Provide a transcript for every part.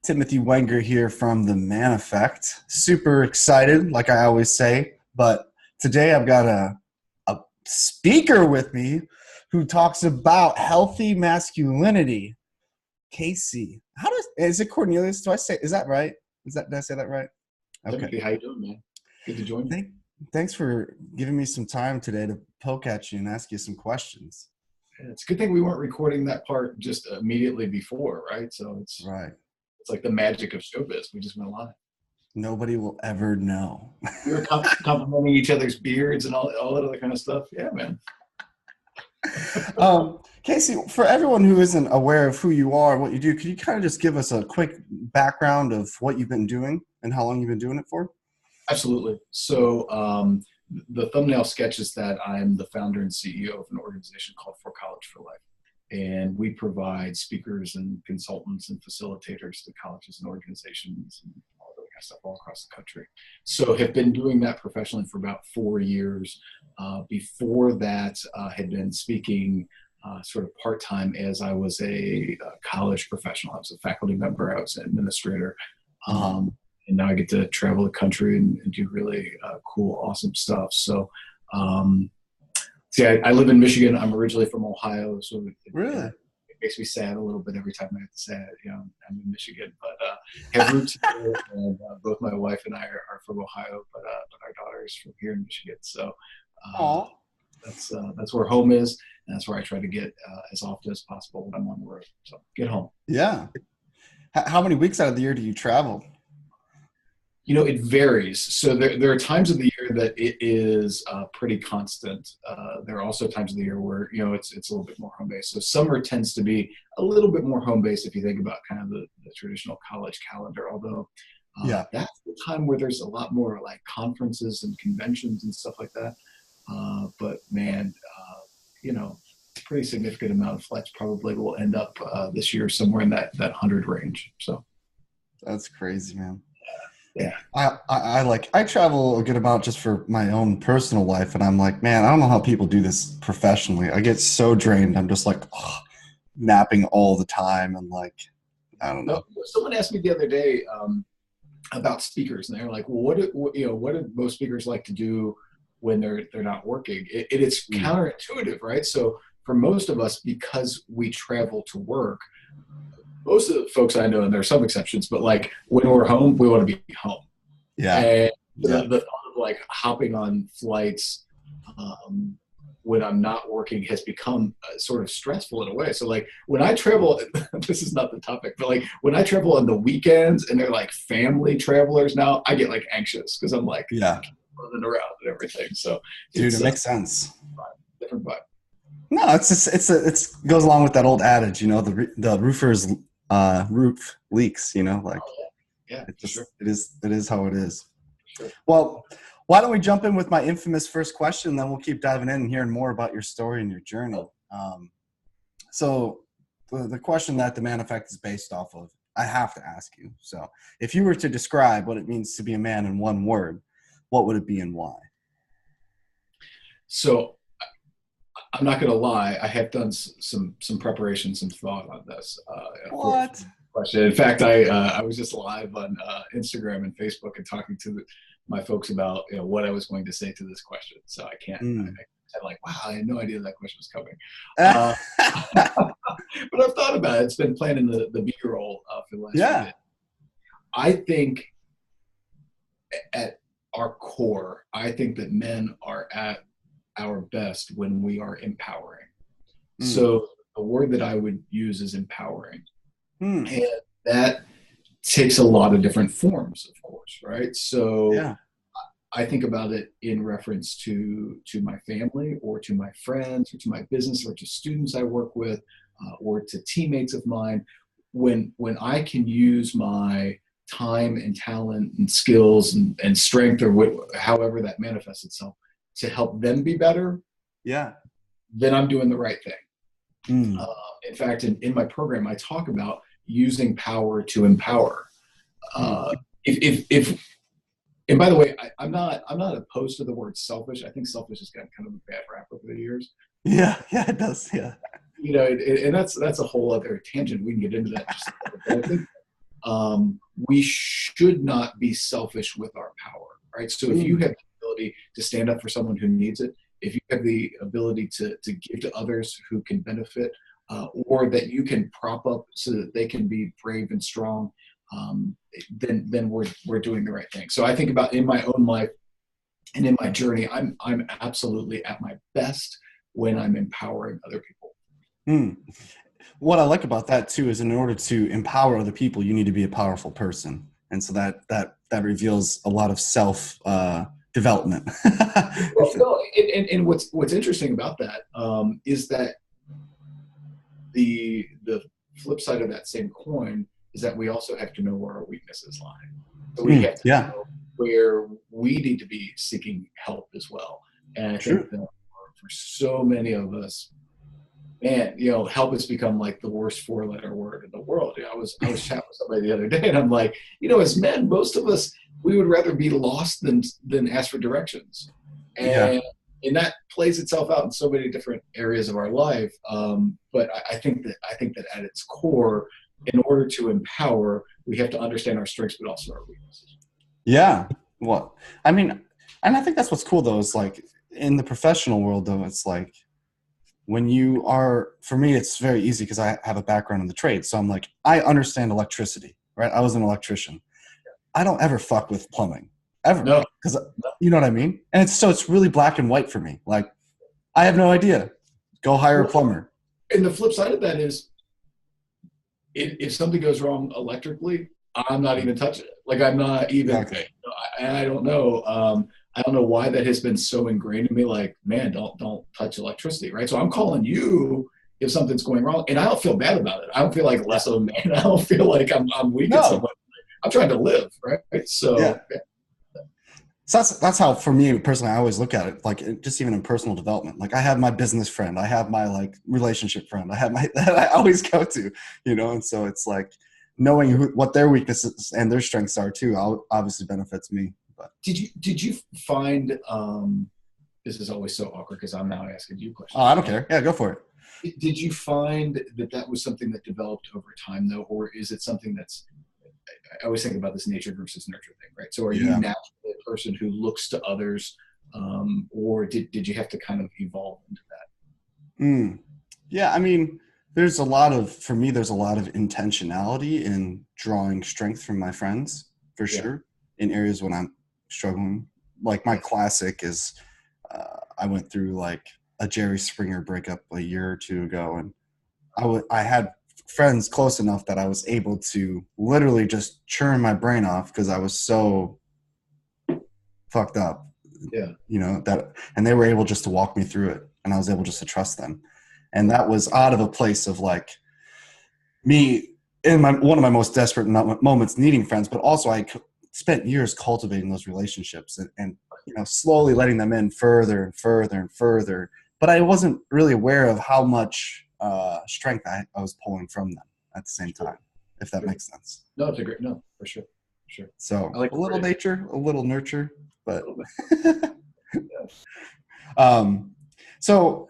Timothy Wenger here from The Man Effect. Super excited, like I always say, but today I've got a speaker with me who talks about healthy masculinity. Casey, is it Cornelius? Is that right? Did I say that right? Timothy, how you doing, man? Good to join you. Thanks for giving me some time today to poke at you and ask you some questions. It's a good thing we weren't recording that part just immediately before, right? So it's right. It's like the magic of showbiz. We just went live. Nobody will ever know. We were complimenting each other's beards and all that other kind of stuff. Yeah, man. Casey, for everyone who isn't aware of who you are, what you do, could you kind of just give us a quick background of what you've been doing and how long you've been doing it for? Absolutely. So the thumbnail sketches that I'm the founder and CEO of an organization called For College for Life. And we provide speakers and consultants and facilitators to colleges and organizations and all that kind of stuff all across the country. So have been doing that professionally for about 4 years. Before that, had been speaking sort of part-time as I was a college professional. I was a faculty member, I was an administrator. And now I get to travel the country and do really cool, awesome stuff. So, I live in Michigan. I'm originally from Ohio, so really? It makes me sad a little bit every time I have to say it. You know, I'm in Michigan, but have roots here, and both my wife and I are from Ohio, but our daughter is from here in Michigan. So that's where home is, and that's where I try to get as often as possible when I'm on the road. So get home. Yeah. How many weeks out of the year do you travel? You know, it varies. So there are times of the year that it is pretty constant. There are also times of the year where, you know, it's a little bit more home-based. So summer tends to be a little bit more home-based if you think about kind of the traditional college calendar, although that's the time where there's a lot more like conferences and conventions and stuff like that. But man, you know, pretty significant amount of flights probably will end up this year somewhere in that 100 range. So that's crazy, man. Yeah. I travel a good amount just for my own personal life, and I'm like, man, I don't know how people do this professionally. I get so drained. I'm just like napping all the time, and like, I don't know. Someone asked me the other day about speakers, and they're like, well, what do most speakers like to do when they're not working? It's counterintuitive, right? So for most of us, because we travel to work, most of the folks I know, and there are some exceptions, but like when we're home, we want to be home. Yeah. And the thought of like hopping on flights when I'm not working has become sort of stressful in a way. So like when I travel, this is not the topic, but like when I travel on the weekends and they're like family travelers now, I get like anxious because I'm like running around and everything. So dude, it makes sense. Different vibe. No, it goes along with that old adage, you know, the roofer's roof leaks, you know, like it is how it is. Sure. Well, why don't we jump in with my infamous first question, and then we'll keep diving in and hearing more about your story and your journey. So the question that the Man Effect is based off of, I have to ask you. So if you were to describe what it means to be a man in one word, what would it be and why? So I'm not going to lie. I have done some preparation, some thought on this. What? Question. In fact, I was just live on Instagram and Facebook and talking to my folks about what I was going to say to this question. So I can't. I'm like, wow, I had no idea that question was coming. But I've thought about it. It's been playing in the B-roll for the last few days. I think at our core, I think that men are at our best when we are empowering. So the word that I would use is empowering. And that takes a lot of different forms, of course, right? So I think about it in reference to my family or to my friends or to my business or to students I work with or to teammates of mine. When I can use my time and talent and skills and strength or however that manifests itself to help them be better, then I'm doing the right thing. In fact, in my program, I talk about using power to empower. And by the way, I'm not opposed to the word selfish. I think selfish has gotten kind of a bad rap over the years. Yeah, it does. Yeah. You know, and that's a whole other tangent. We can get into that. I think we should not be selfish with our power, right? So if you have the ability to stand up for someone who needs it, if you have the ability to give to others who can benefit, or that you can prop up so that they can be brave and strong, then we're doing the right thing. So I think about in my own life and in my journey, I'm absolutely at my best when I'm empowering other people. What I like about that too is in order to empower other people, you need to be a powerful person, and so that reveals a lot of self development. Well, and what's interesting about that is that the flip side of that same coin is that we also have to know where our weaknesses lie. So we have to know where we need to be seeking help as well. And I think that for so many of us, man, help has become like the worst 4-letter word in the world. I was chatting with somebody the other day, and I'm like, as men, most of us, we would rather be lost than ask for directions. And that plays itself out in so many different areas of our life. But I think that at its core, in order to empower, we have to understand our strengths, but also our weaknesses. Yeah. Well, I mean, and I think that's what's cool though, is like in the professional world though, it's like when you are, for me, it's very easy because I have a background in the trade. So I'm like, I understand electricity, right? I was an electrician. I don't ever fuck with plumbing ever. No. Because you know what I mean? And it's really black and white for me. Like, I have no idea. Go hire a plumber. And the flip side of that is, if something goes wrong electrically, I'm not even touching it. Like, I'm not even, I don't know. I don't know why that has been so ingrained in me. Like, man, don't touch electricity, right? So I'm calling you if something's going wrong, and I don't feel bad about it. I don't feel like less of a man. I don't feel like I'm weak in some way. I'm trying to live, right? So, So that's how, for me personally, I always look at it, like just even in personal development. Like I have my business friend, I have my like relationship friend, I have my that I always go to, and so it's like knowing what their weaknesses and their strengths are too, obviously benefits me. But did you find this is always so awkward because I'm now asking you questions. Oh, I don't care. Yeah, go for it. Did you find that was something that developed over time though, or is it something that's, I always think about this nature versus nurture thing, right? So are you naturally a person who looks to others, or did you have to kind of evolve into that? Yeah, I mean, there's a lot of intentionality in drawing strength from my friends, for sure, in areas when I'm struggling. Like my classic is, I went through like a Jerry Springer breakup a year or two ago, and I had friends close enough that I was able to literally just churn my brain off because I was so fucked up. And they were able just to walk me through it, and I was able just to trust them. And that was out of a place of like me in one of my most desperate moments needing friends, but also I spent years cultivating those relationships and slowly letting them in further and further and further. But I wasn't really aware of how much strength I was pulling from them at the same time, if that makes sense. No, it's for sure. So like a little nature, a little nurture, but so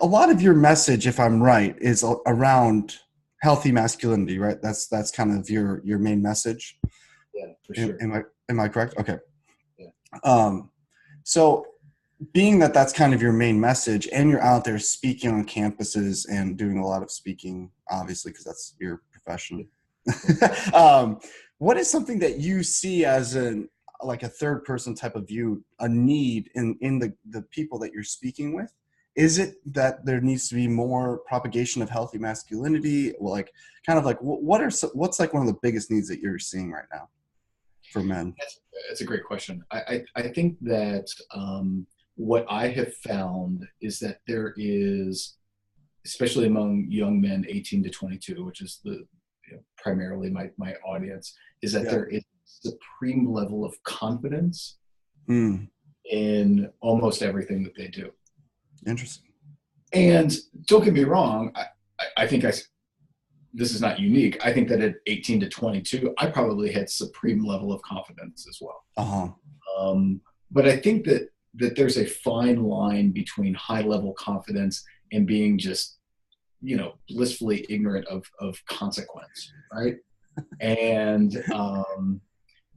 a lot of your message, if I'm right, is around healthy masculinity, right? That's kind of your main message. Yeah, for sure. Am I correct? Okay. Yeah. So being that that's kind of your main message, and you're out there speaking on campuses and doing a lot of speaking, obviously, because that's your profession. What is something that you see as like a third person type of view, a need in the people that you're speaking with? Is it that there needs to be more propagation of healthy masculinity? Like, kind of like what's like one of the biggest needs that you're seeing right now for men? That's a great question. I think that what I have found is that there is, especially among young men 18 to 22, which is primarily my audience, is that there is a supreme level of confidence in almost everything that they do. Interesting. And don't get me wrong, I think this is not unique. I think that at 18 to 22, I probably had supreme level of confidence as well. But I think that there's a fine line between high level confidence and being just blissfully ignorant of consequence, right? And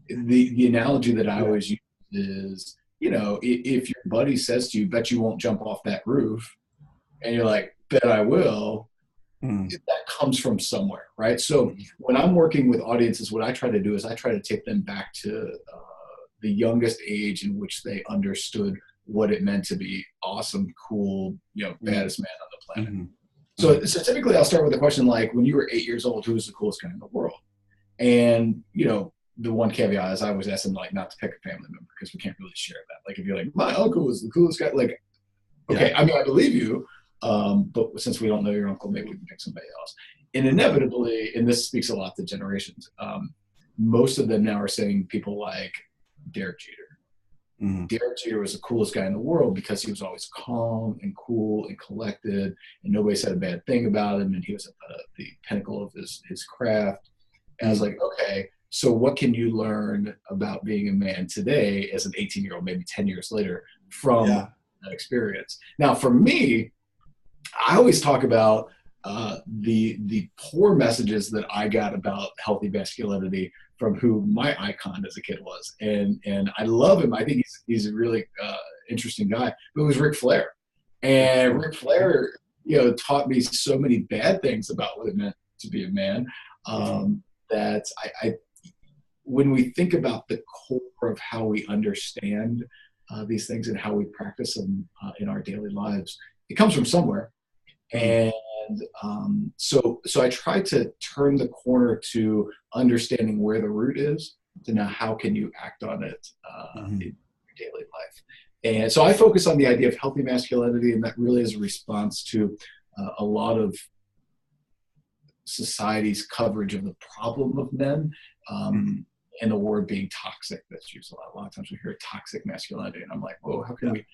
the analogy that I always use is, if your buddy says to you, bet you won't jump off that roof, and you're like, bet I will, that comes from somewhere, right? So when I'm working with audiences, what I try to do is I try to take them back to the youngest age in which they understood what it meant to be awesome, cool, baddest man on the planet. So typically I'll start with a question like, when you were 8 years old, who was the coolest guy in the world? And, the one caveat is I always ask them like not to pick a family member because we can't really share that. Like if you're like, my uncle was the coolest guy, like, okay, I mean, I believe you, but since we don't know your uncle, maybe we can pick somebody else. And inevitably, and this speaks a lot to generations, most of them now are saying people like Derek Jeter. Derek Jeter was the coolest guy in the world because he was always calm and cool and collected, and nobody said a bad thing about him, and he was at the pinnacle of his craft. And I was like, okay, so what can you learn about being a man today as an 18-year-old, maybe 10 years later, from that experience? Now, for me, I always talk about the poor messages that I got about healthy masculinity from who my icon as a kid was. And I love him. I think he's a really interesting guy. But it was Ric Flair. And Ric Flair, taught me so many bad things about what it meant to be a man, that I when we think about the core of how we understand these things and how we practice them in our daily lives, it comes from somewhere. And so I try to turn the corner to understanding where the root is, to know how can you act on it in your daily life. And so I focus on the idea of healthy masculinity, and that really is a response to a lot of society's coverage of the problem of men, and the word being toxic that's used a lot. A lot of times we hear toxic masculinity, and I'm like, whoa, how can we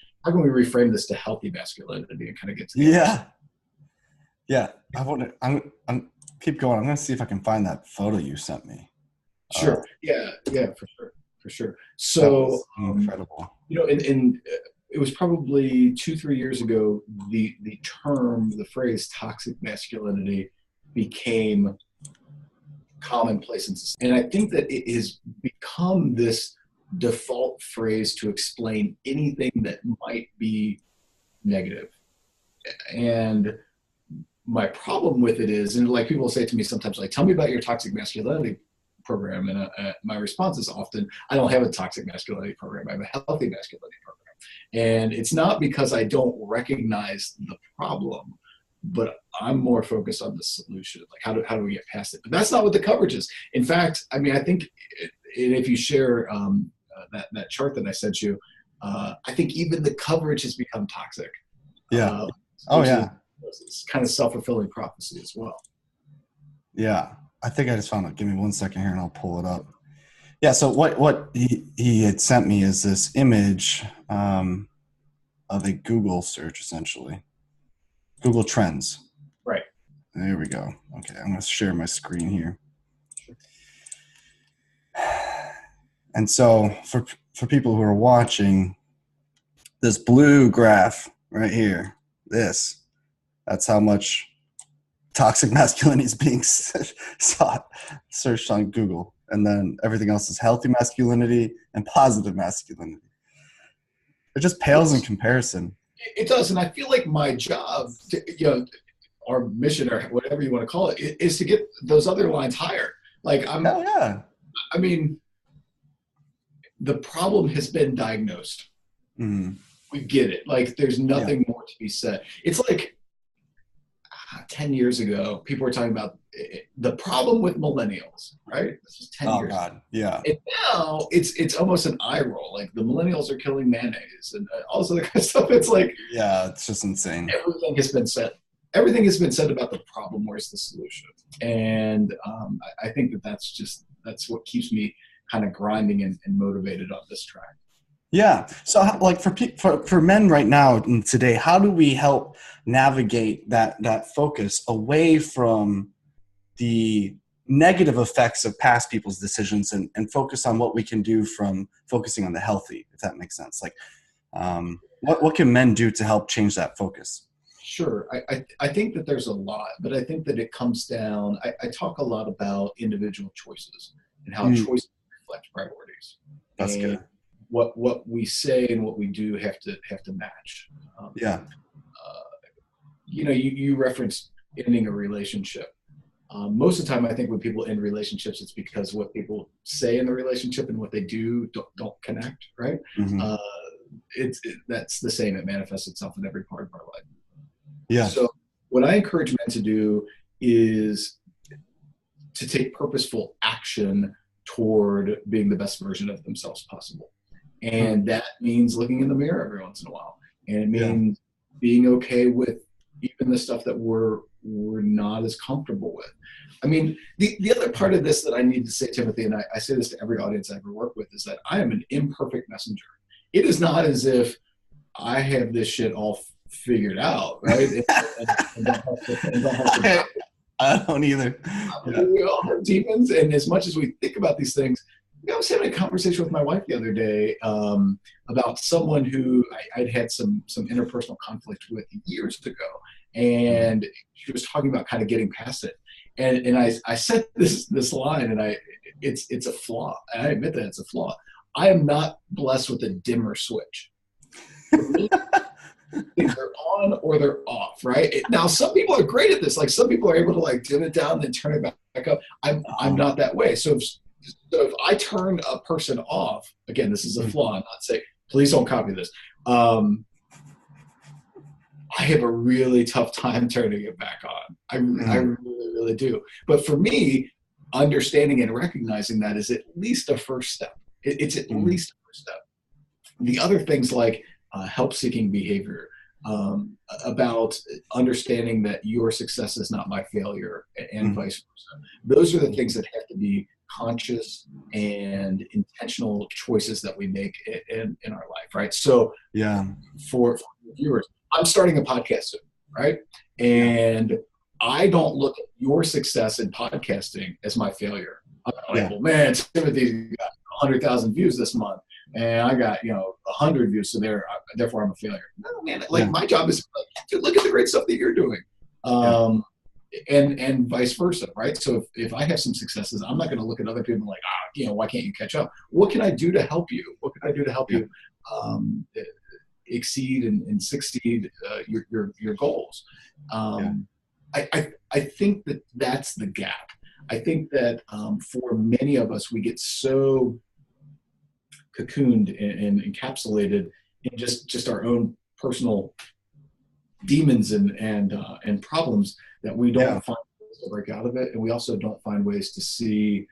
reframe this to healthy masculinity and kind of get to the Yeah, I want to. I'm keep going. I'm going to see if I can find that photo you sent me. Sure. Yeah, for sure. So incredible. And it was probably 2-3 years ago. The phrase toxic masculinity became commonplace in society, and I think that it has become this default phrase to explain anything that might be negative. And my problem with it is, and like people say to me sometimes, like, tell me about your toxic masculinity program. And my response is often, I don't have a toxic masculinity program. I have a healthy masculinity program. And it's not because I don't recognize the problem, but I'm more focused on the solution. Like, how do we get past it? But that's not what the coverage is. In fact, I mean, I think if you share that chart that I sent you, I think even the coverage has become toxic. Yeah. It's kind of self-fulfilling prophecy as well. Yeah. I think I just found it. Give me 1 second here and I'll pull it up. Yeah. So what he had sent me is this image of a Google search, essentially. Google Trends. Right. There we go. Okay. I'm going to share my screen here. And so for people who are watching, this blue graph right here, that's how much toxic masculinity is being searched on Google. And then everything else is healthy masculinity and positive masculinity. It just pales in comparison. It does. And I feel like my job, our mission or whatever you want to call it, is to get those other lines higher. Like I mean, the problem has been diagnosed. We get it. Like there's nothing more to be said. It's like 10 years ago, people were talking about the problem with millennials, right? This is 10 years ago. Yeah. And now it's almost an eye roll. Like the millennials are killing mayonnaise and all this other kind of stuff. It's like, it's just insane. Everything has been said. Everything has been said about the problem. Where's the solution? And I think that's what keeps me kind of grinding and motivated on this track. Yeah. So like for men right now and today, how do we help navigate that focus away from the negative effects of past people's decisions and focus on what we can do from focusing on the healthy, if that makes sense? Like what can men do to help change that focus? Sure. I think that there's a lot, but I think that it comes down, I talk a lot about individual choices and how choices reflect priorities. That's And good. what we say and what we do have to match. Yeah. You referenced ending a relationship. Most of the time, I think when people end relationships, it's because what people say in the relationship and what they do don't connect, right? Mm-hmm. That's the same. It manifests itself in every part of our life. Yeah. So what I encourage men to do is to take purposeful action toward being the best version of themselves possible. And that means looking in the mirror every once in a while. And it means being okay with even the stuff that we're not as comfortable with. I mean, the other part of this that I need to say, Timothy, and I say this to every audience I ever work with, is that I am an imperfect messenger. It is not as if I have this shit all figured out, right? And don't have to I don't either. Yeah. We all have demons, and as much as we think about these things, I was having a conversation with my wife the other day about someone who I'd had some interpersonal conflict with years ago, and she was talking about kind of getting past it. And I said this line, and it's a flaw. I admit that it's a flaw. I am not blessed with a dimmer switch. For me, things are on or they're off, right? Now, some people are great at this. Like some people are able to like dim it down and then turn it back up. I'm not that way. So if I turn a person off, again, this is a flaw. I'm not saying, please don't copy this. I have a really tough time turning it back on. I really, really do. But for me, understanding and recognizing that is at least a first step. It's at least a first step. The other things like help-seeking behavior, about understanding that your success is not my failure, and vice versa. Those are the things that have to be conscious and intentional choices that we make in our life, right? So for viewers, I'm starting a podcast soon, right? And I don't look at your success in podcasting as my failure. I'm like, well, man, Timothy got 100,000 views this month, and I got 100 views, so therefore I'm a failure. No, man, like my job is to look at the great stuff that you're doing, and vice versa, right? So if I have some successes, I'm not going to look at other people like, why can't you catch up? What can I do to help you? What can I do to help you exceed and succeed your goals? I think that's the gap. I think that for many of us, we get so cocooned and encapsulated in just our own personal demons and problems that we don't find ways to break out of it, and we also don't find ways to see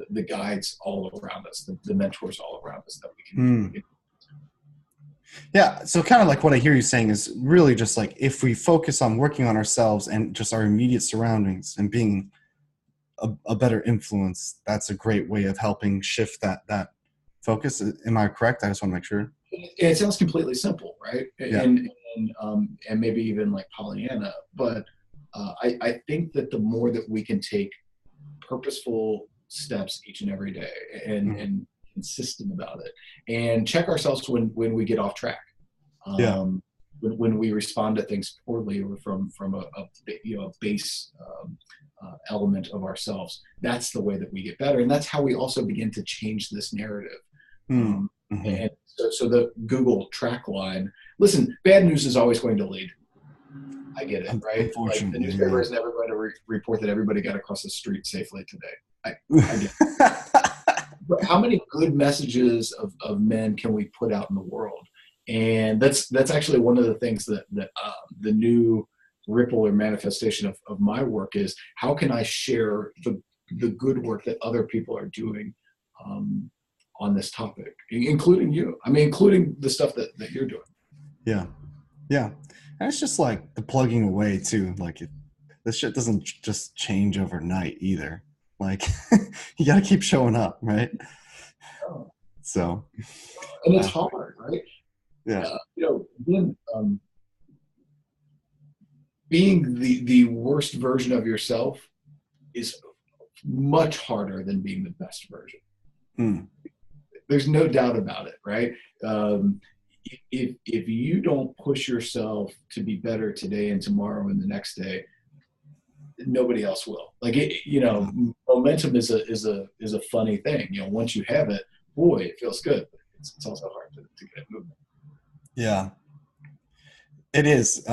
the guides all around us, the mentors all around us that we can. Yeah, so kind of like what I hear you saying is really just like if we focus on working on ourselves and just our immediate surroundings and being a better influence, that's a great way of helping shift that focus. Am I correct? I just want to make sure. It sounds completely simple, right? And maybe even like Pollyanna, but I think that the more that we can take purposeful steps each and every day and consistent about it and check ourselves when we get off track, when we respond to things poorly or from a base element of ourselves, that's the way that we get better, and that's how we also begin to change this narrative. And so the Google track line, listen, bad news is always going to lead. I get it, right? Like the newspaper is never going to report that everybody got across the street safely today. I get it. But how many good messages of men can we put out in the world? And that's actually one of the things that the new ripple or manifestation of my work is, how can I share the good work that other people are doing on this topic, including you. I mean, including the stuff that you're doing. Yeah. Yeah. And it's just like the plugging away too. Like this shit doesn't just change overnight either. Like you got to keep showing up, right? Oh. So. And it's hard, right? Yeah. Being the worst version of yourself is much harder than being the best version. There's no doubt about it, right? if you don't push yourself to be better today and tomorrow and the next day, nobody else will. Like momentum is a funny thing. Once you have it, boy, it feels good. But it's also hard to get movement. Yeah, it is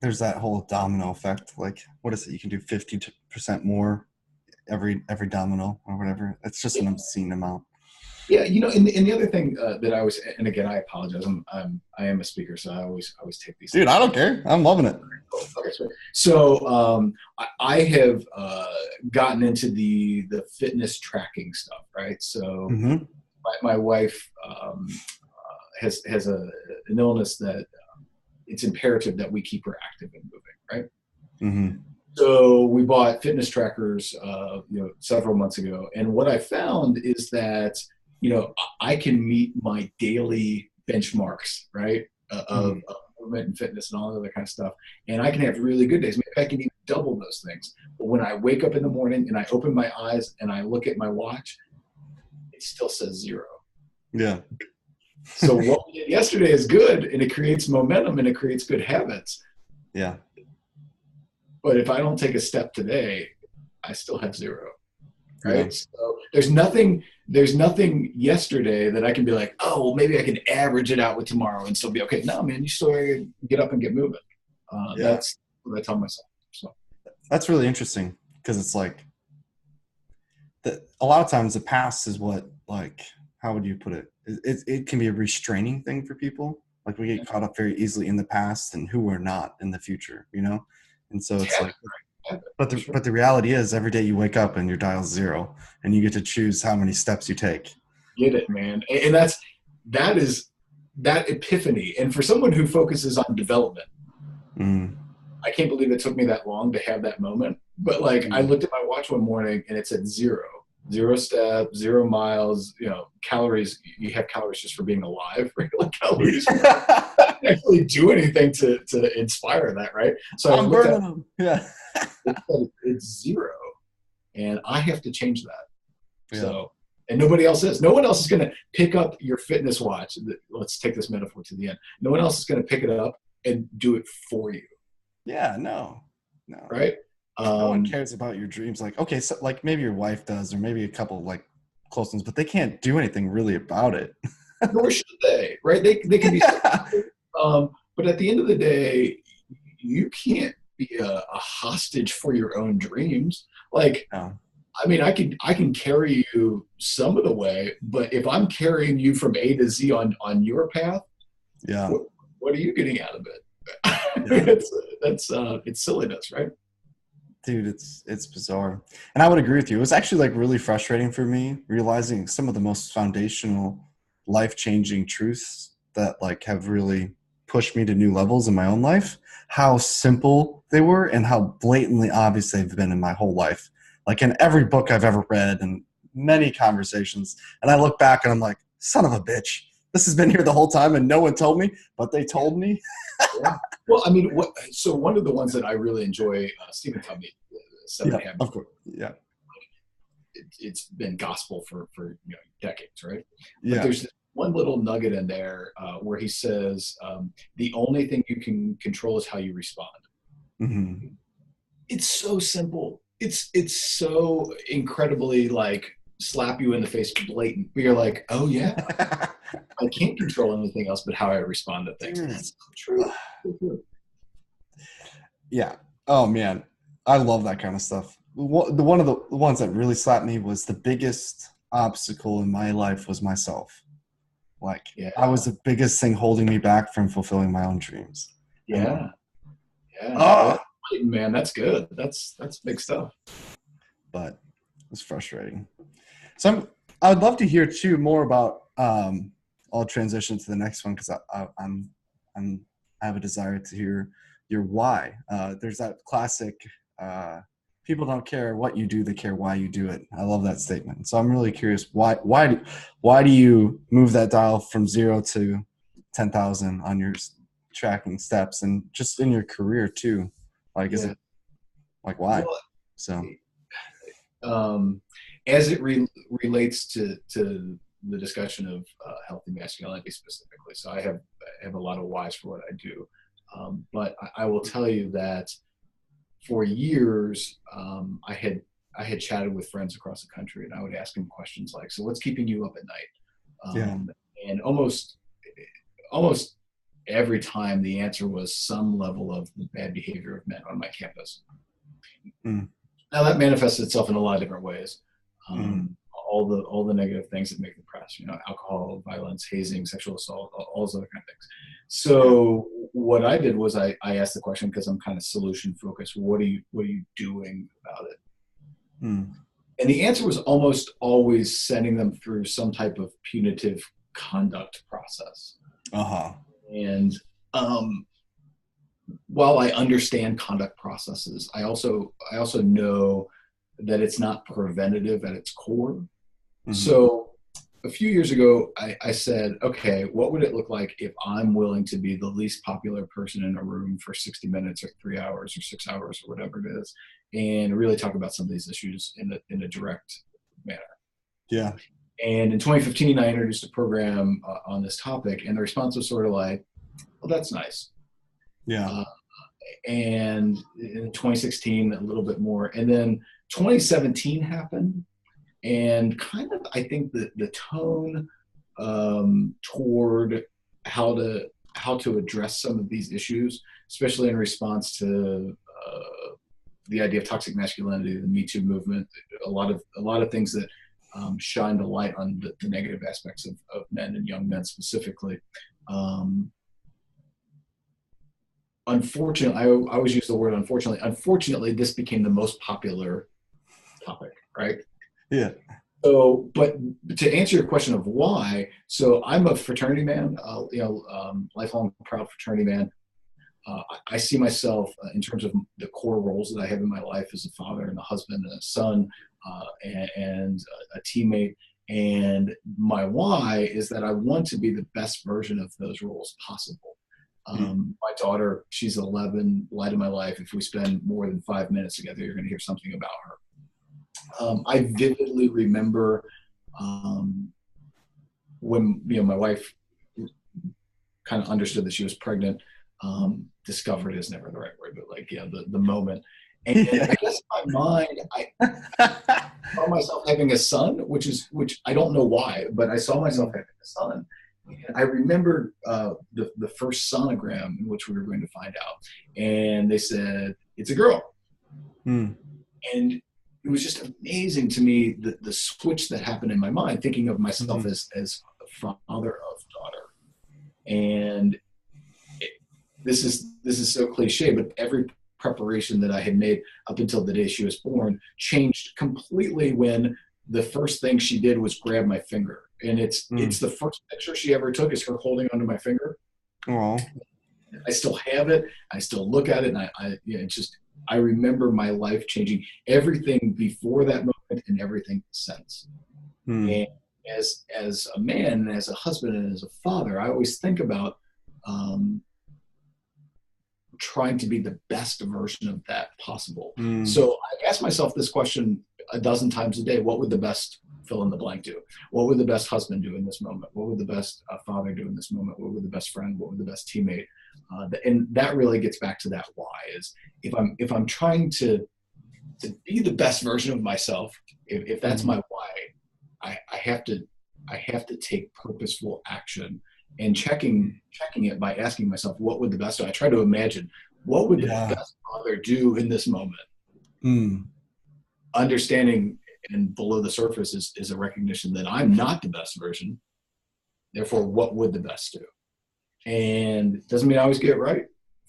there's that whole domino effect. Like, what is it? You can do 50% more every domino or whatever. It's just an obscene amount. Yeah, and the other thing that I always, and again, I apologize. I am a speaker, so I always take these. Dude, I don't care. I'm loving it. Okay, so I have gotten into the fitness tracking stuff, right? So my wife has an illness that it's imperative that we keep her active and moving, right? Mm-hmm. So we bought fitness trackers, several months ago, and what I found is that I can meet my daily benchmarks, right, of movement and fitness and all that other kind of stuff, and I can have really good days. Maybe I can even double those things. But when I wake up in the morning and I open my eyes and I look at my watch, it still says 0. Yeah. So what we did yesterday is good, and it creates momentum and it creates good habits. Yeah. But if I don't take a step today, I still have 0. Right. Yeah. So there's nothing yesterday that I can be like, oh, well, maybe I can average it out with tomorrow and still be okay. No, man, you still gotta get up and get moving. That's what I tell myself. So that's really interesting, because it's like a lot of times the past is what, like, how would you put it? It can be a restraining thing for people. Like, we get caught up very easily in the past and who we're not in the future, And so it's like, but the reality is, every day you wake up and your dial's 0, and you get to choose how many steps you take. Get it, man. And that is that epiphany. And for someone who focuses on development, I can't believe it took me that long to have that moment. But I looked at my watch one morning and it said 0 steps, 0 miles, calories. You have calories just for being alive, regular calories. Actually do anything to inspire that, right? So I'm burning them. Yeah. It's 0, and I have to change that. Yeah. So, and nobody else is. No one else is going to pick up your fitness watch. Let's take this metaphor to the end. No one else is going to pick it up and do it for you. Yeah. No. Right. No one cares about your dreams. Like, okay, so like maybe your wife does, or maybe a couple like close ones, but they can't do anything really about it. Nor should they. Right. They can be. But at the end of the day, you can't be a hostage for your own dreams. No. I mean, I can carry you some of the way, but if I'm carrying you from A to Z on your path, what are you getting out of it? It's silliness, right? Dude, it's bizarre. And I would agree with you. It was actually really frustrating for me, realizing some of the most foundational, life-changing truths that have really pushed me to new levels in my own life, how simple they were and how blatantly obvious they've been in my whole life. Like, in every book I've ever read and many conversations. And I look back and I'm like, son of a bitch, this has been here the whole time and no one told me, but they told me. Yeah. Well, I mean, so one of the ones that I really enjoy, Stephen Covey, 7 Habits. Of course. Yeah. It's been gospel for decades, right? Yeah. But there's one little nugget in there where he says, the only thing you can control is how you respond. Mm-hmm. It's so simple. It's so incredibly slap you in the face blatant. But you're like, oh yeah, I can't control anything else but how I respond to things. That's so true. Yeah. Oh man, I love that kind of stuff. One of the ones that really slapped me was the biggest obstacle in my life was myself. I was the biggest thing holding me back from fulfilling my own dreams. Yeah. Man, that's good. That's big stuff. But it's frustrating. So I'd love to hear too more about. I'll transition to the next one because I have a desire to hear your why. There's that classic. People don't care what you do; they care why you do it. I love that statement. So I'm really curious why do you move that dial from 0 to 10,000 on your tracking steps, and just in your career too? Is it why? So, as it relates to the discussion of healthy masculinity specifically. So I have a lot of whys for what I do. But I will tell you that for years, I had chatted with friends across the country, and I would ask them questions like, "So what's keeping you up at night?" And almost every time the answer was some level of the bad behavior of men on my campus. Now that manifests itself in a lot of different ways. All the negative things that make the press, alcohol, violence, hazing, sexual assault, all those other kind of things. So what I did was I asked the question, because I'm kind of solution focused. What are you doing about it? And the answer was almost always sending them through some type of punitive conduct process. And while I understand conduct processes, I also know that it's not preventative at its core. So a few years ago, I said, okay, what would it look like if I'm willing to be the least popular person in a room for 60 minutes or 3 hours or 6 hours or whatever it is, and really talk about some of these issues in a direct manner? Yeah. And in 2015, I introduced a program on this topic, and the response was sort of like, well, that's nice. Yeah. And in 2016, a little bit more. And then 2017 happened, and kind of, I think the tone toward how to address some of these issues, especially in response to the idea of toxic masculinity, the Me Too movement, a lot of things that shined a light on the negative aspects of men and young men specifically. Unfortunately, I always use the word unfortunately. Unfortunately, this became the most popular topic, right? Yeah. So, but to answer your question of why, so I'm a fraternity man, lifelong proud fraternity man. I see myself in terms of the core roles that I have in my life as a father and a husband and a son, and a teammate. And my why is that I want to be the best version of those roles possible. My daughter, she's 11, light of my life. If we spend more than 5 minutes together, you're going to hear something about her. I vividly remember when my wife kind of understood that she was pregnant. Discovered is never the right word, but the moment. And I guess in my mind, I saw myself having a son, which I don't know why, but I saw myself having a son. And I remember the first sonogram in which we were going to find out, and they said it's a girl. And it was just amazing to me the switch that happened in my mind, thinking of myself as a father of daughter. And this is so cliche, but every preparation that I had made up until the day she was born changed completely when the first thing she did was grab my finger. And it's the first picture she ever took is her holding onto my finger. Oh. I still have it. I still look at it, and I remember my life changing, everything before that moment and everything since. And as a man, as a husband, and as a father, I always think about trying to be the best version of that possible. So I ask myself this question a dozen times a day: what would the best fill in the blank do? What would the best husband do in this moment? What would the best father do in this moment? What would the best friend? What would the best teammate? And that really gets back to that why, is if I'm trying to be the best version of myself, if that's my why, I have to take purposeful action and checking it by asking myself, what would the best do? I try to imagine, what would the best father do in this moment? Understanding, and below the surface is a recognition that I'm not the best version. Therefore, what would the best do? And it doesn't mean I always get it right.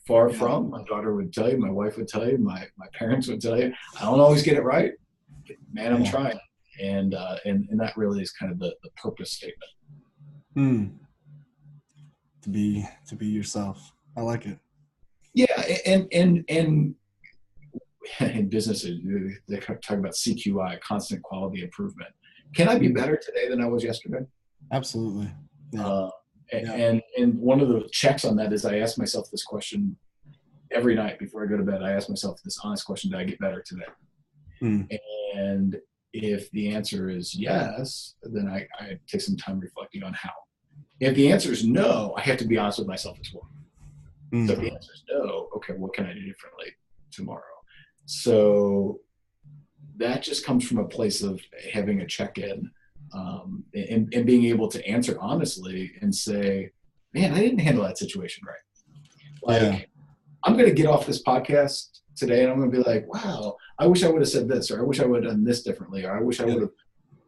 Far from. My daughter would tell you, my wife would tell you, my parents would tell you, I don't always get it right. Man, I'm trying. And that really is kind of the purpose statement. To be yourself. I like it. Yeah, and in business, they talk about CQI, constant quality improvement. Can I be better today than I was yesterday? Absolutely. Yeah. And one of the checks on that is I ask myself this question every night before I go to bed. I ask myself this honest question: did I get better today? And If the answer is yes, then I take some time reflecting on how. If the answer is no, I have to be honest with myself as well. So if the answer is no, okay, what can I do differently tomorrow? So that just comes from a place of having a check-in, and being able to answer honestly and say, man, I didn't handle that situation right. Like, I'm going to get off this podcast today and I'm going to be like, wow, I wish I would have said this, or I wish I would have done this differently, or I wish I would have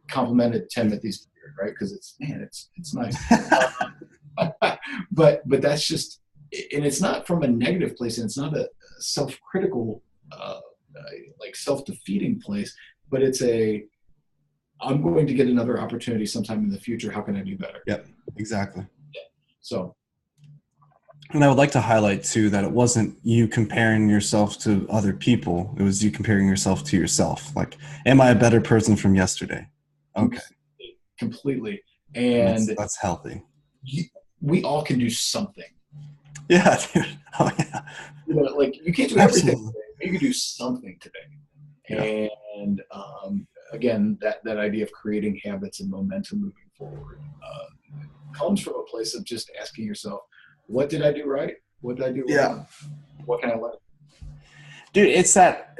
complimented Timothy's beard, right? Because it's nice. But that's just, and it's not from a negative place, and it's not a self-critical, like self-defeating place, but it's I'm going to get another opportunity sometime in the future. How can I do better? Yep, exactly. Yeah. So. And I would like to highlight too that it wasn't you comparing yourself to other people. It was you comparing yourself to yourself. Like, am I a better person from yesterday? Okay. Completely. And that's healthy. We all can do something. Yeah, dude. Oh yeah. You know, like, you can't do everything today, but you can do something today. Yeah. And again, that idea of creating habits and momentum moving forward comes from a place of just asking yourself, what did I do right? What did I do wrong? Yeah. What can I learn? Dude, it's that,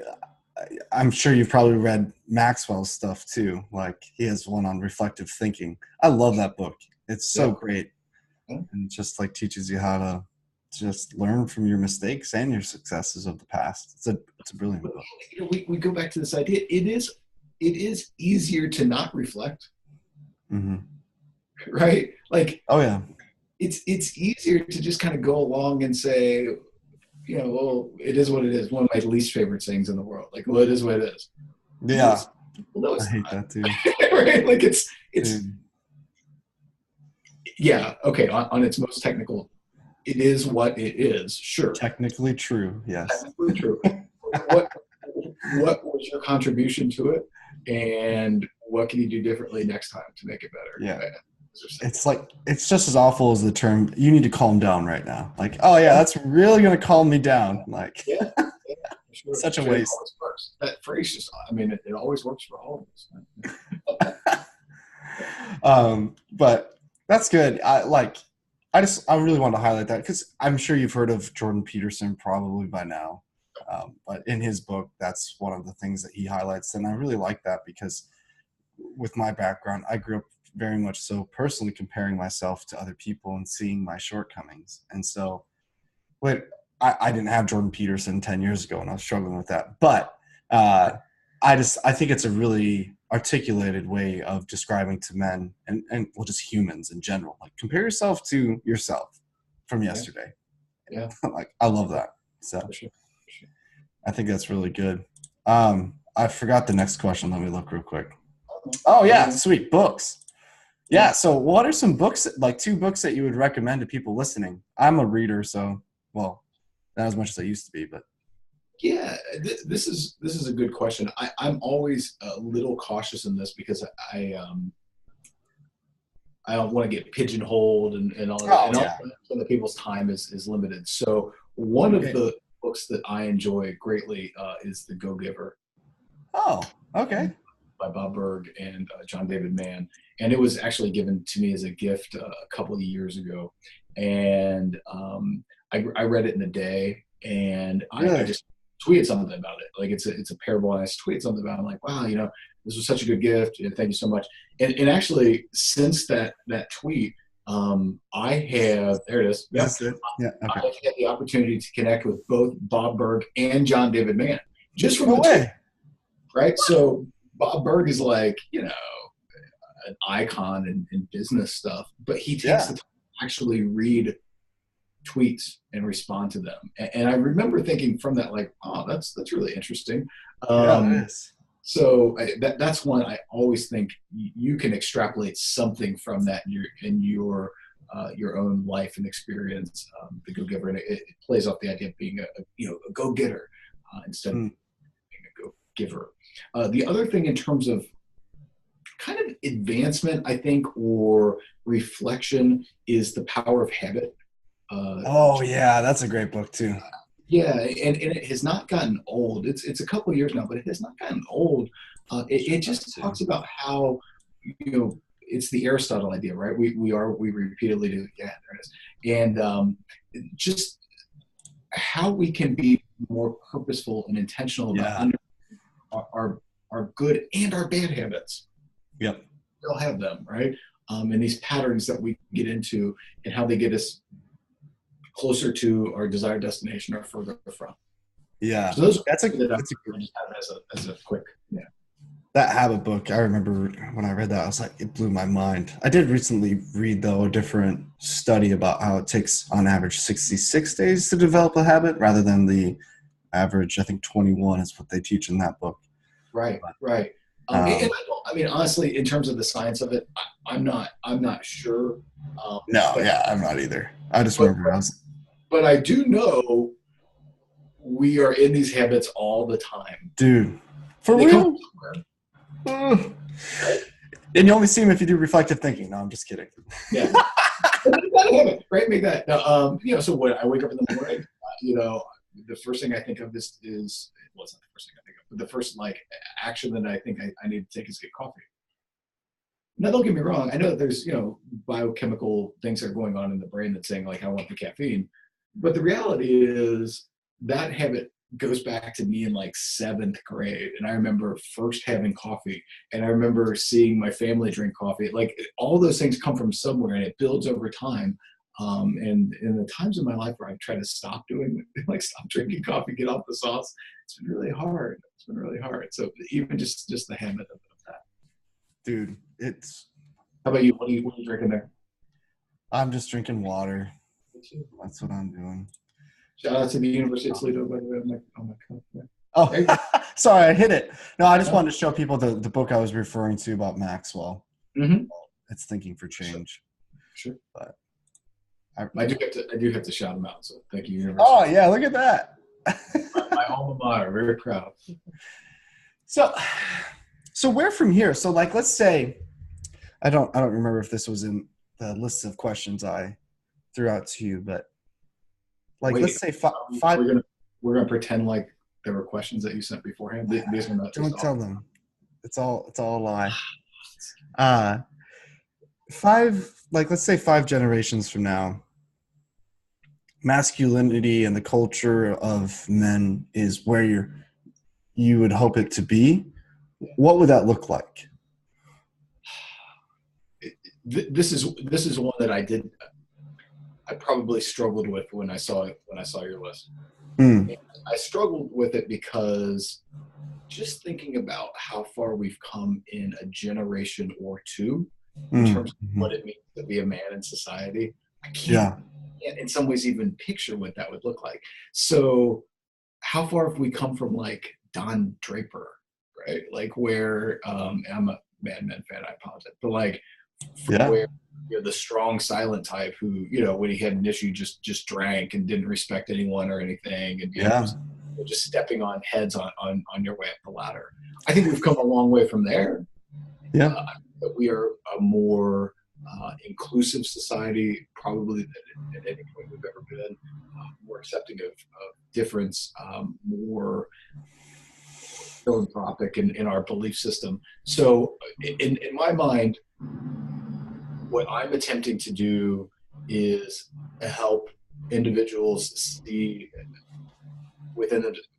I'm sure you've probably read Maxwell's stuff too. Like, he has one on reflective thinking. I love that book. It's so great. And just like teaches you how to just learn from your mistakes and your successes of the past. It's a brilliant book. You know, we go back to this idea. It is easier to not reflect. Mm-hmm. Right? Like, oh yeah. It's easier to just kind of go along and say, you know, well, it is what it is. One of my least favorite sayings in the world. Like, well, it is what it is. Yeah. Well, no, I hate that too. Right? Like, it's yeah, okay, on its most technical, it is what it is. Sure. Technically true, yes. Technically true. What was your contribution to it, and what can you do differently next time to make it better? Yeah. It's like, it's just as awful as the term, you need to calm down right now. Like, oh yeah, that's really going to calm me down. Like, yeah, sure. Such a waste. That phrase just, I mean, it always works for all of us. But that's good. I really want to highlight that because I'm sure you've heard of Jordan Peterson probably by now. But in his book, that's one of the things that he highlights. And I really like that because with my background, I grew up very much so personally comparing myself to other people and seeing my shortcomings. And so I didn't have Jordan Peterson 10 years ago and I was struggling with that. But I think it's a really articulated way of describing to men and well, just humans in general. Like, compare yourself to yourself from yesterday. Yeah. Like, I love that. So for sure. I think that's really good. I forgot the next question. Let me look real quick. Oh yeah, sweet, books. Yeah, so what are some books, like 2 books that you would recommend to people listening? I'm a reader, so, well, not as much as I used to be, but. Yeah, this is a good question. I'm always a little cautious in this because I don't want to get pigeonholed and all that. And also the people's time is limited. So one of the books that I enjoy greatly is The Go-Giver. Oh, okay. By Bob Burg and John David Mann. And it was actually given to me as a gift a couple of years ago. And I read it in a day, and I just tweeted something about it. Like, it's a parable, and I tweeted something about it. I'm like, wow, you know, this was such a good gift, and thank you so much. And actually, since that tweet, I have, there it is. That's it. Yeah, okay. I've had the opportunity to connect with both Bob Burg and John David Mann. Just from the tweet, right? So Bob Burg is like, you know, an icon in business stuff, but he takes the time to actually read tweets and respond to them. And I remember thinking from that, like, oh, that's really interesting. It is. So that's one I always think you can extrapolate something from that in your own life and experience. The Go-Giver, and it plays off the idea of being a go-getter instead of being a go-giver. The other thing in terms of kind of advancement, I think, or reflection, is The Power of Habit. That's a great book too. Yeah, and it has not gotten old. It's a couple of years now, but it has not gotten old. It just talks about how, it's the Aristotle idea, right? We repeatedly do. Yeah, there it is. And just how we can be more purposeful and intentional about our good and our bad habits. Yep. We'll have them, right? And these patterns that we get into and how they get us closer to our desired destination or further from. Yeah. So those that's I just have as a quick, That habit book, I remember when I read that, I was like, it blew my mind. I did recently read, though, a different study about how it takes, on average, 66 days to develop a habit rather than the average, I think 21 is what they teach in that book. Right, right. And I mean, honestly, in terms of the science of it, I'm not sure. I'm not either. I just remember But I do know we are in these habits all the time. Dude, for real? And you only see them if you do reflective thinking. No, I'm just kidding. Yeah. Right? Make that. So when I wake up in the morning, the first thing I think of is well, it's not the first thing I think of, but the first action that I think I need to take is get coffee. Now, don't get me wrong. I know that there's, biochemical things that are going on in the brain that's saying I want the caffeine, but the reality is that habit goes back to me in 7th grade. And I remember first having coffee, and I remember seeing my family drink coffee. All those things come from somewhere, and it builds over time. And in the times of my life where I've tried to stop stop drinking coffee, get off the sauce, it's been really hard. So even just the habit of that. Dude, how about you? What are you drinking there? I'm just drinking water. That's what I'm doing. Shout out to the University of Toledo, by the way, on my cup. Yeah. Oh, sorry, I hit it. No, I just wanted to show people the book I was referring to about Maxwell. Mm-hmm. It's Thinking for Change. Sure. But I do have to shout him out. So thank you, University. Oh yeah, look at that. my alma mater, very proud. So where from here? So let's say, I don't remember if this was in the list of questions I threw out to you, but let's say five. We're gonna pretend like there were questions that you sent beforehand. These are not. Don't tell them. It's all a lie. Let's say 5 generations from now, masculinity and the culture of men is where you would hope it to be. What would that look like? This is one that I probably struggled with when I saw your list. I struggled with it because just thinking about how far we've come in a generation or two in terms of what it means to be a man in society, I can't in some ways even picture what that would look like. So how far have we come from Don Draper, right? Where I'm a Mad Men fan, I apologize, but where the strong silent type who when he had an issue just drank and didn't respect anyone or anything, and just stepping on heads on your way up the ladder. I think we've come a long way from there. But we are a more inclusive society probably than at any point we've ever been, more accepting of difference, more philanthropic in our belief system. So in my mind, what I'm attempting to do is help individuals see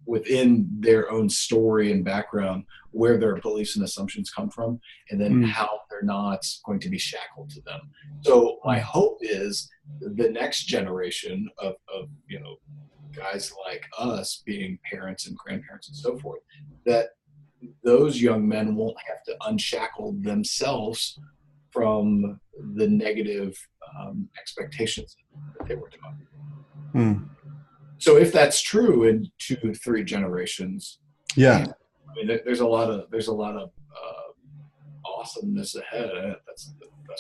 within their own story and background where their beliefs and assumptions come from, and then how they're not going to be shackled to them. So my hope is the next generation of guys like us, being parents and grandparents and so forth, that those young men won't have to unshackle themselves from the negative expectations that they were taught. So if that's true in 2-3 generations, I mean, there's a lot of awesomeness ahead. That's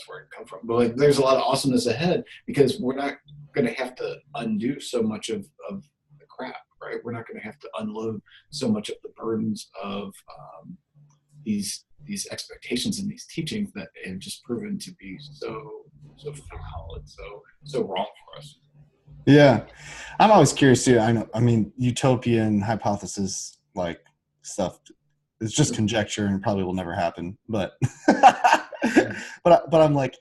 where it comes from. But there's a lot of awesomeness ahead because we're not going to have to undo so much of the crap, right? We're not going to have to unload so much of the burdens of these expectations and these teachings that have just proven to be so foul and so wrong for us. Yeah, I'm always curious too. I mean, utopian hypothesis stuff it's just conjecture and probably will never happen. But but I'm like,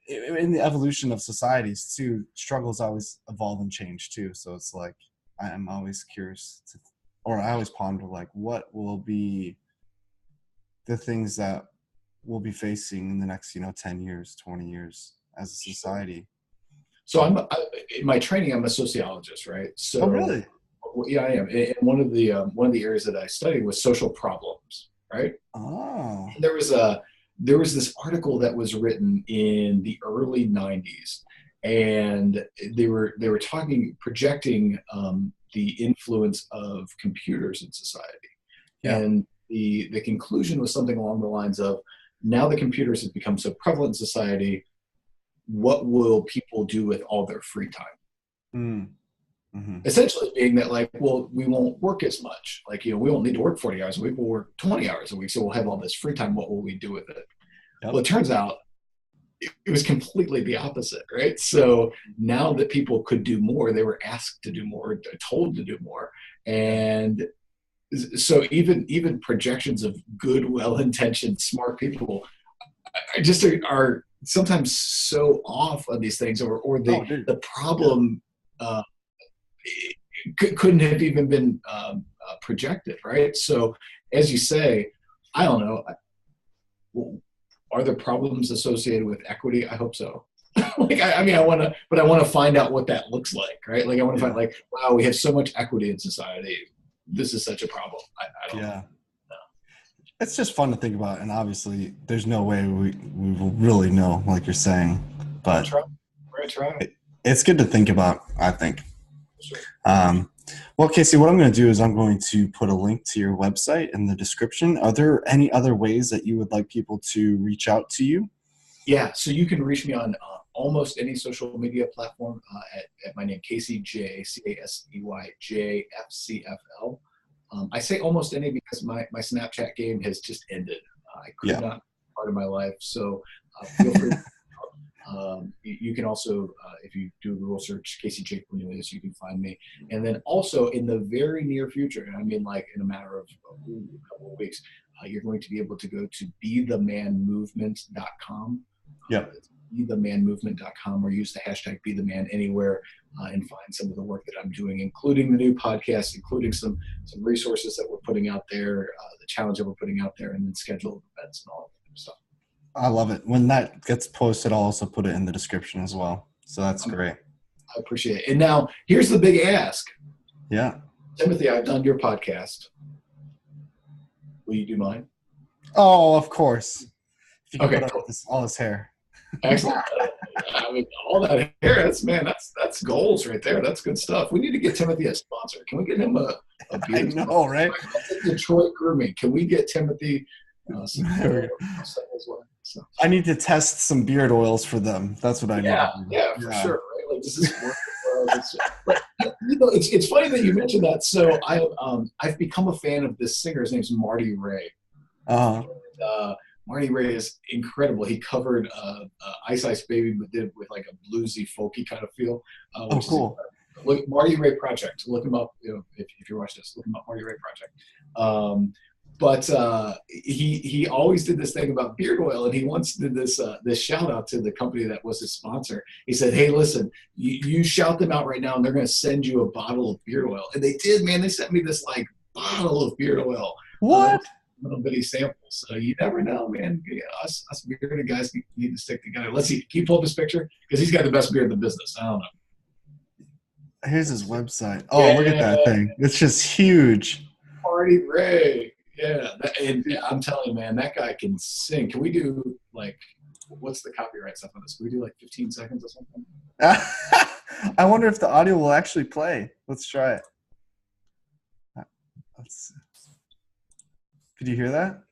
in the evolution of societies too, struggles always evolve and change too. So it's like I'm always curious to, or I always ponder like, what will be the things that we'll be facing in the next 10 years, 20 years as a society. So in my training, I'm a sociologist, right? So, oh really? Yeah, I am. And one of the areas that I studied was social problems, right? Oh. And there was this article that was written in the early '90s, and they were projecting the influence of computers in society. Yeah. And the conclusion was something along the lines of, now the computers have become so prevalent in society, what will people do with all their free time? Mm-hmm. Essentially being that, like, well, we won't work as much. Like, we won't need to work 40 hours a week. We'll work 20 hours a week. So we'll have all this free time. What will we do with it? Yep. Well, it turns out it was completely the opposite, right? So now that people could do more, they were asked to do more, told to do more. And so even projections of good, well-intentioned, smart people just are sometimes so off on these things, or the problem couldn't have even been projected, right? So as you say, I don't know, are there problems associated with equity? I hope so. Like, I want to find out what that looks like, right? Like, I want to find, like, wow, we have so much equity in society. This is such a problem. I don't know. It's just fun to think about, and obviously there's no way we will really know, like you're saying, but we're gonna try. It's good to think about, I think. Sure. Well, Casey, what I'm going to do is I'm going to put a link to your website in the description. Are there any other ways that you would like people to reach out to you? Yeah, so you can reach me on almost any social media platform at my name, Casey J, CASEY FCFL. I say almost any because my Snapchat game has just ended. I could not be part of my life. So feel free. You can also, if you do a Google search, Casey J. Cornelius, you can find me. And then also in the very near future, and I mean like in a matter of a couple of weeks, you're going to be able to go to bethemanmovement.com. Yep. bethemanmovement.com, or use the hashtag BeTheMan anywhere and find some of the work that I'm doing, including the new podcast, including some resources that we're putting out there, the challenge that we're putting out there, and then scheduled events and all that stuff. I love it. When that gets posted, I'll also put it in the description as well. So that's great. I appreciate it. And now here's the big ask. Yeah. Timothy, I've done your podcast. Will you do mine? Oh, of course. If you can Okay, put cool. up all this hair. Excellent. I mean, all that hair, that's goals right there. That's good stuff. We need to get Timothy a sponsor. Can we get him a beard? I know, right? Detroit Grooming. Can we get Timothy some hair as well? So. I need to test some beard oils for them. That's what I need to do. Yeah, for sure. Right? Like, does this work? But it's funny that you mentioned that. So I've become a fan of this singer. His name's Marty Ray. Marty Ray is incredible. He covered Ice Ice Baby, but did it with like a bluesy, folky kind of feel. Oh, cool. Look, Marty Ray Project. Look him up. If you're watching this, look him up. Marty Ray Project. But he always did this thing about beard oil, and he once did this shout out to the company that was his sponsor. He said, "Hey, listen, you shout them out right now, and they're going to send you a bottle of beard oil." And they did, man. They sent me this like bottle of beard oil. What? Little bitty samples. So you never know, man. Yeah, us bearded guys need to stick together. Let's see. Can you pull up his picture? Because he's got the best beard in the business. I don't know. Here's his website. Oh, look at that thing. It's just huge. Marty Ray. Yeah. And I'm telling you, man, that guy can sing. Can we do, like, what's the copyright stuff on this? Can we do, like, 15 seconds or something? I wonder if the audio will actually play. Let's try it. Let's see. Could you hear that?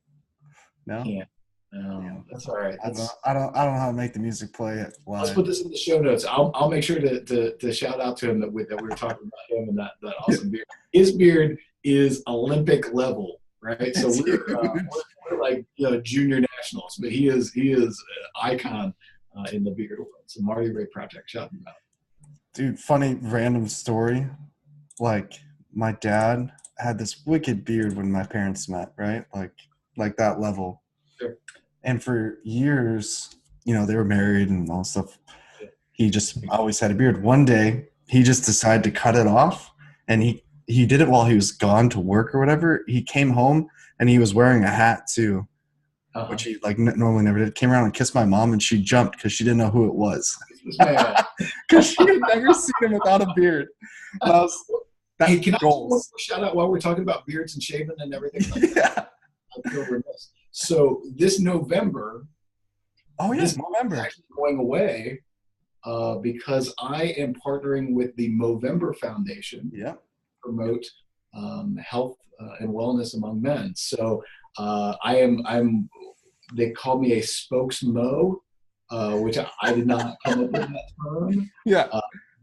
No? Yeah. No, that's all right. I don't know how to make the music play it live. Let's put this in the show notes. I'll make sure to shout out to him that we were talking about him and that awesome beard. His beard is Olympic level, right? So we're like junior nationals, but he is an icon in the beard world. So Marty Ray Project, shout him out. Dude, funny random story. Like my dad had this wicked beard when my parents met, right? Like that level. Sure. And for years, they were married and all stuff. He just always had a beard. One day, he just decided to cut it off, and he did it while he was gone to work or whatever. He came home and he was wearing a hat too, which he normally never did. Came around and kissed my mom, and she jumped because she didn't know who it was. Because she had never seen him without a beard. And I was, hey, can I just shout out while we're talking about beards and shaving and everything? Yeah. I feel remiss. So this November. Oh yes, this November. is actually going away because I am partnering with the Movember Foundation. Yeah. To promote health and wellness among men. So I'm. They call me a spokesmo. Which I did not come up with that term. Yeah.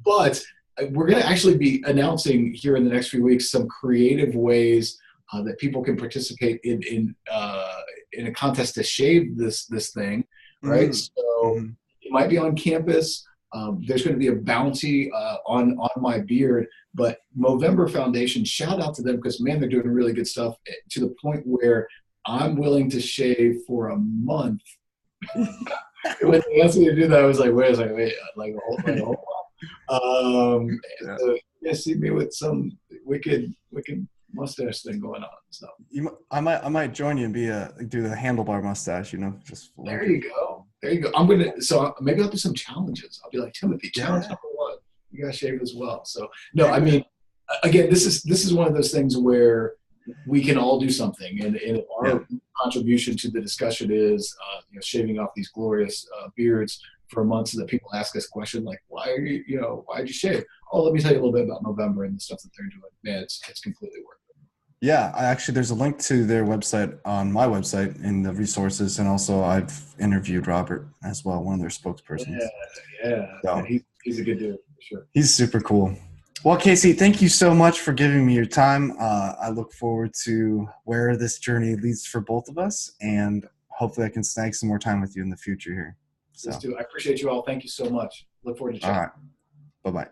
But we're going to actually be announcing here in the next few weeks some creative ways that people can participate in a contest to shave this thing, right? So it might be on campus. There's going to be a bounty on my beard. But Movember Foundation, shout out to them because, man, they're doing really good stuff to the point where I'm willing to shave for a month. When they asked me to do that, I was like, wait, like a whole while. So you're gonna see me with some wicked mustache thing going on. So I might join you and do the handlebar mustache. Just there you go. I'm gonna. So maybe I'll do some challenges. I'll be like, Timothy, challenge number 1, you gotta shave as well. So no, I mean, again, this is one of those things where we can all do something, and our contribution to the discussion is shaving off these glorious beards for a month so that people ask us questions like, why'd you shave? Oh, let me tell you a little bit about November and the stuff that they're doing. Man, it's completely worth it. Yeah, there's a link to their website on my website in the resources, and also I've interviewed Robert as well, one of their spokespersons. Yeah. So, he's a good dude for sure. He's super cool. Well, Casey, thank you so much for giving me your time. I look forward to where this journey leads for both of us, and hopefully I can snag some more time with you in the future here. So, I appreciate you all. Thank you so much. Look forward to chatting. All right. Bye-bye.